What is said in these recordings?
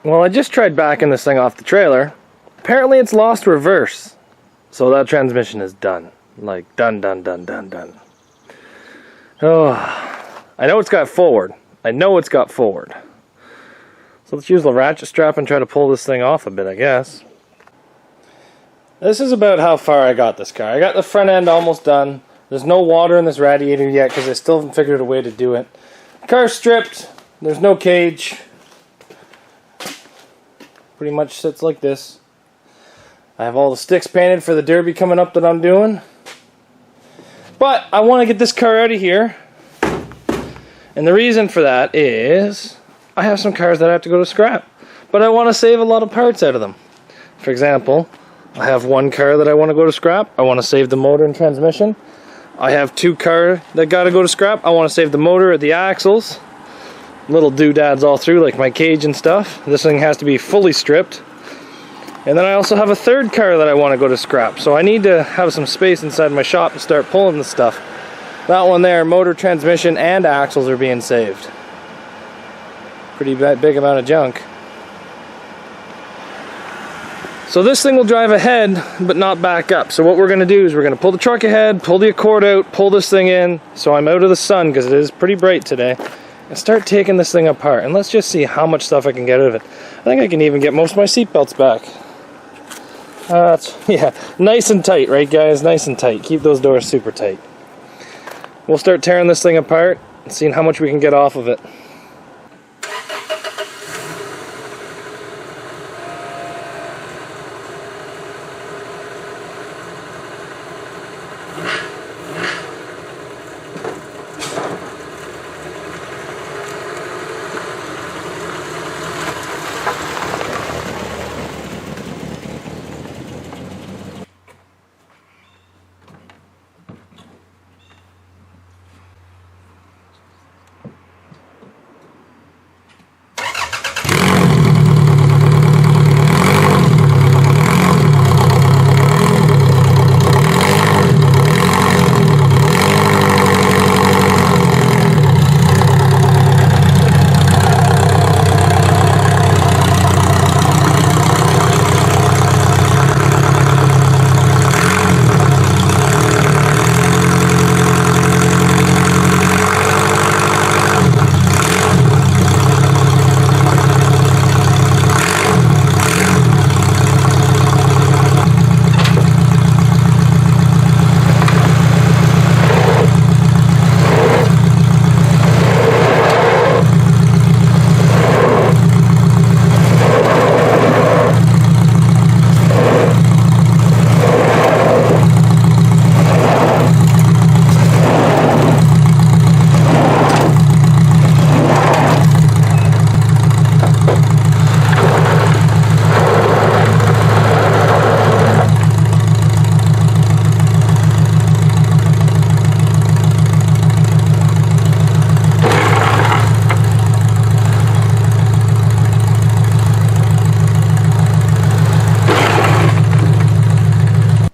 Well, I just tried backing this thing off the trailer. Apparently it's lost reverse. So that transmission is done. Like, done. Oh, I know it's got forward. So let's use the ratchet strap and try to pull this thing off a bit, I guess. This is about how far I got this car. I got the front end almost done. There's no water in this radiator yet because I still haven't figured a way to do it. The car's stripped. There's no cage. Pretty much sits like this. I have all the sticks painted for the derby coming up that I'm doing. But I want to get this car out of here. And the reason for that is I have some cars that I have to go to scrap. But I want to save a lot of parts out of them. For example, I have one car that I want to go to scrap. I want to save the motor and transmission. I have two cars that got to go to scrap. I want to save the motor, the axles. Little doodads all through, like my cage and stuff. This thing has to be fully stripped. And then I also have a third car that I want to go to scrap. So I need to have some space inside my shop to start pulling the stuff. That one there, motor, transmission, and axles are being saved. Pretty big amount of junk. So this thing will drive ahead, but not back up. So what we're going to do is we're going to pull the truck ahead, pull the Accord out, pull this thing in, so I'm out of the sun because it is pretty bright today, and start taking this thing apart. And let's just see how much stuff I can get out of it. I think I can even get most of my seat belts back. Yeah, nice and tight, right guys? Nice and tight. Keep those doors super tight. We'll start tearing this thing apart and seeing how much we can get off of it.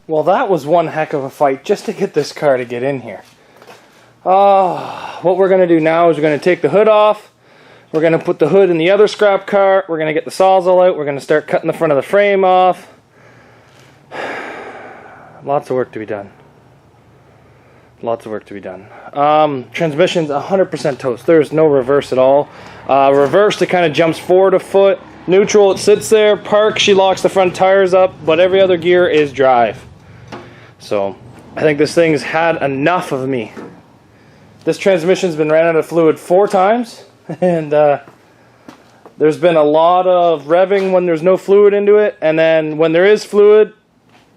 Well, that was one heck of a fight just to get this car to get in here. What we're going to do now is we're going to take the hood off. We're going to put the hood in the other scrap car. We're going to get the sawzall out. We're going to start cutting the front of the frame off. Lots of work to be done. Transmission's 100% toast. There's no reverse at all. Reverse, it kind of jumps forward a foot. Neutral, it sits there. Park, she locks the front tires up. But every other gear is drive. So, I think this thing's had enough of me. This transmission's been ran out of fluid 4 times. And there's been a lot of revving when there's no fluid into it. And then when there is fluid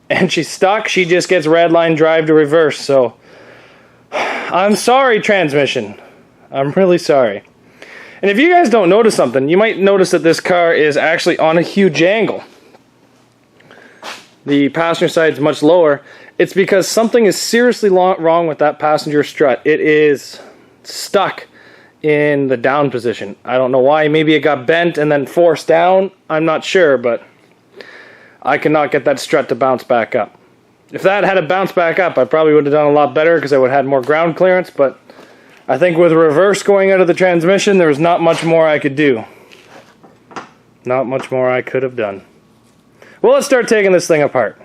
and she's stuck, she just gets redline drive to reverse. So, I'm sorry, transmission. I'm really sorry. And if you guys don't notice something, you might notice that this car is actually on a huge angle. The passenger side's much lower. It's because something is seriously wrong with that passenger strut. It is stuck in the down position. I don't know why. Maybe it got bent and then forced down. I'm not sure, but I cannot get that strut to bounce back up. If that had to bounce back up, I probably would have done a lot better because I would have had more ground clearance, but I think with reverse going out of the transmission, there was not much more I could do. Not much more I could have done. Well, let's start taking this thing apart.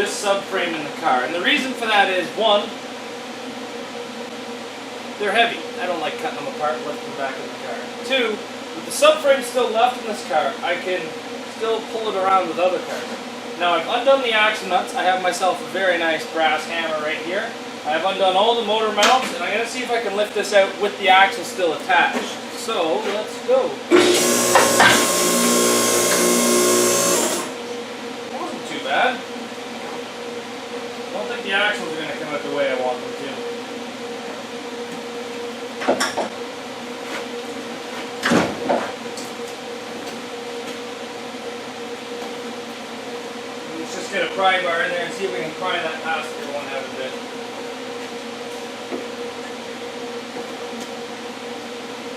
Subframe in the car, and the reason for that is, one, they're heavy. I don't like cutting them apart and lifting them back in the car. Two, with the subframe still left in this car, I can still pull it around with other cars. Now I've undone the axle nuts. I have myself a very nice brass hammer right here. I've undone all the motor mounts, and I'm going to see if I can lift this out with the axle still attached. So let's go. That wasn't too bad. I don't think the axles are going to come out the way I want them to. Let's just get a pry bar in there and see if we can pry that passenger one out a bit.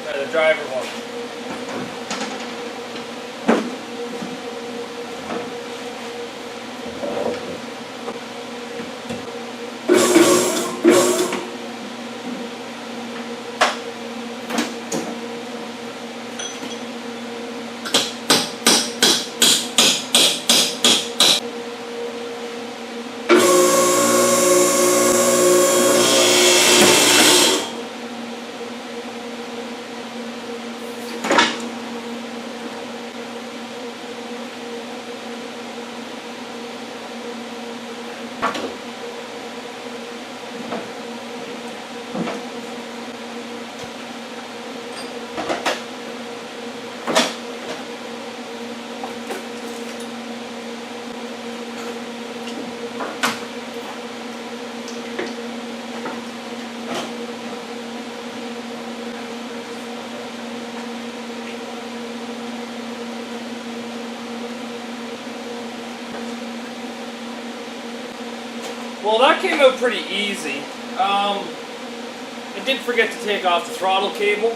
Try the driver one. Well, that came out pretty easy. I did forget to take off the throttle cable.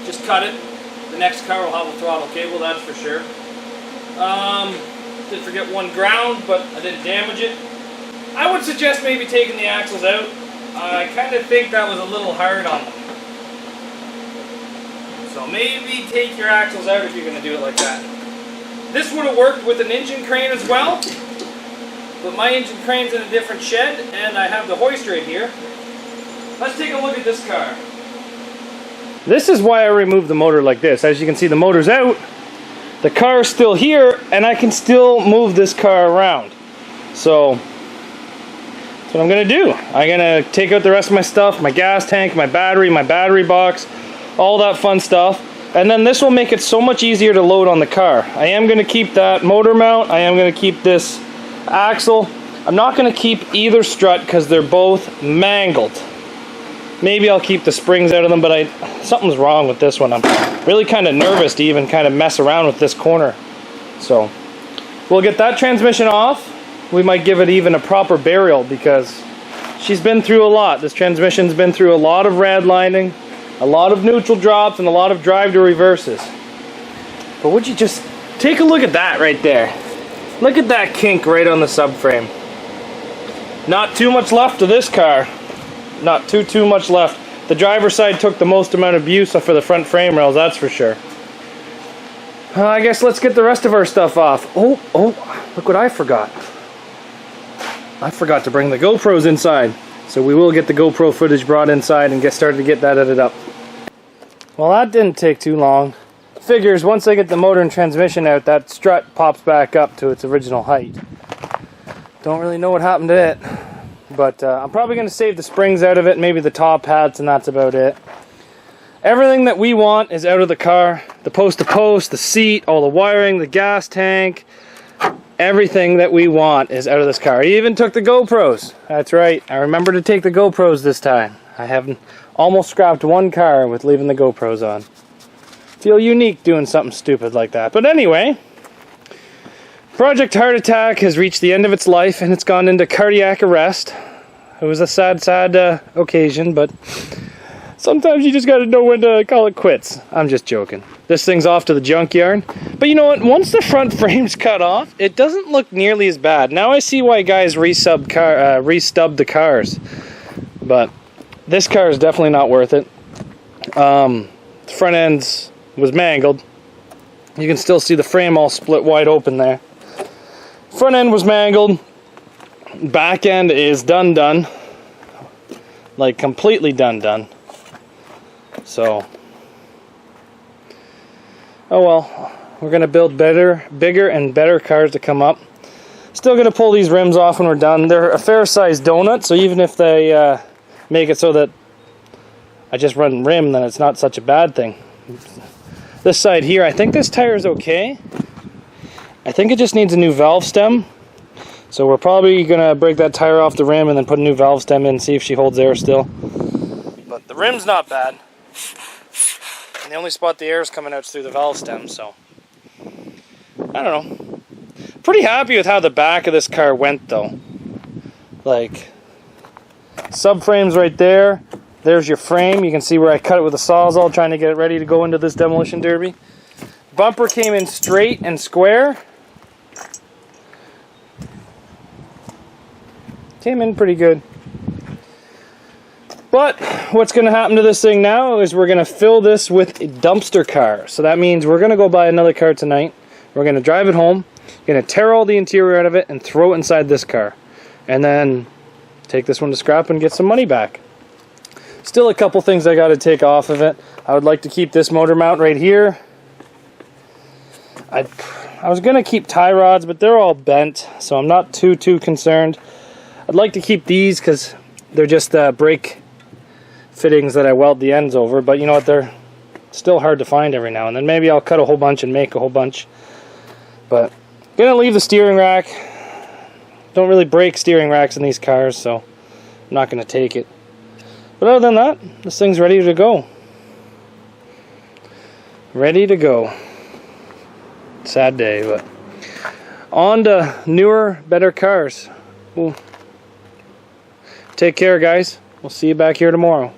Just cut it. The next car will have a throttle cable, that's for sure. Did forget one ground, but I didn't damage it. I would suggest maybe taking the axles out. I kind of think that was a little hard on them. So maybe take your axles out if you're going to do it like that. This would have worked with an engine crane as well. But my engine crane's in a different shed, and I have the hoist right here. Let's take a look at this car. This is why I removed the motor like this. As you can see, the motor's out, the car's still here, and I can still move this car around. So, that's what I'm going to do. I'm going to take out the rest of my stuff, my gas tank, my battery box, all that fun stuff. And then this will make it so much easier to load on the car. I am going to keep that motor mount. I am going to keep this axle. I'm not going to keep either strut because they're both mangled. Maybe I'll keep the springs out of them, but something's wrong with this one. I'm really kind of nervous to even kind of mess around with this corner. So we'll get that transmission off. We might give it even a proper burial because she's been through a lot. This transmission's been through a lot of redlining, a lot of neutral drops, and a lot of drive to reverses. But would you just take a look at that right there? Look at that kink right on the subframe. Not too much left of this car. Not too much left. The driver's side took the most amount of abuse for the front frame rails, that's for sure. I guess let's get the rest of our stuff off. Oh, look what I forgot. I forgot to bring the GoPros inside. So we will get the GoPro footage brought inside and get started to get that edited up. Well, that didn't take too long. Figures once I get the motor and transmission out, that strut pops back up to its original height. Don't really know what happened to it, but I'm probably going to save the springs out of it, maybe the top hats, and that's about it. Everything that we want is out of the car. The post-to-post, the seat, all the wiring, the gas tank, everything that we want is out of this car. I even took the GoPros. That's right, I remember to take the GoPros this time. I haven't almost scrapped one car with leaving the GoPros on. Feel unique doing something stupid like that. But anyway, Project Heart Attack has reached the end of its life and it's gone into cardiac arrest. It was a sad occasion, but sometimes you just gotta know when to call it quits. I'm just joking. This thing's off to the junkyard. But you know what? Once the front frame's cut off, it doesn't look nearly as bad. Now I see why guys restubbed the cars. But this car is definitely not worth it. The front end was mangled. You can still see the frame all split wide open there. Front end was mangled. Back end is done. Like completely done. So, oh well, we're going to build bigger and better cars to come up. Still going to pull these rims off when we're done. They're a fair sized donut, so even if they make it so that I just run rim, then it's not such a bad thing. This side here, I think this tire is okay. I think it just needs a new valve stem. So we're probably going to break that tire off the rim and then put a new valve stem in and see if she holds air still. But the rim's not bad. And the only spot the air is coming out is through the valve stem, so I don't know. Pretty happy with how the back of this car went though. Like, subframe's right there. There's your frame. You can see where I cut it with a Sawzall trying to get it ready to go into this demolition derby. Bumper came in straight and square. Came in pretty good. But what's going to happen to this thing now is we're going to fill this with a dumpster car. So that means we're going to go buy another car tonight. We're going to drive it home. Going to tear all the interior out of it and throw it inside this car. And then take this one to scrap and get some money back. Still a couple things I got to take off of it. I would like to keep this motor mount right here. I was going to keep tie rods, but they're all bent, so I'm not too concerned. I'd like to keep these because they're just brake fittings that I weld the ends over, but you know what, they're still hard to find every now and then. Maybe I'll cut a whole bunch and make a whole bunch. But gonna leave the steering rack. Don't really break steering racks in these cars, so I'm not gonna take it. But other than that, this thing's ready to go. Ready to go. Sad day, but on to newer, better cars. Ooh. Take care, guys. We'll see you back here tomorrow.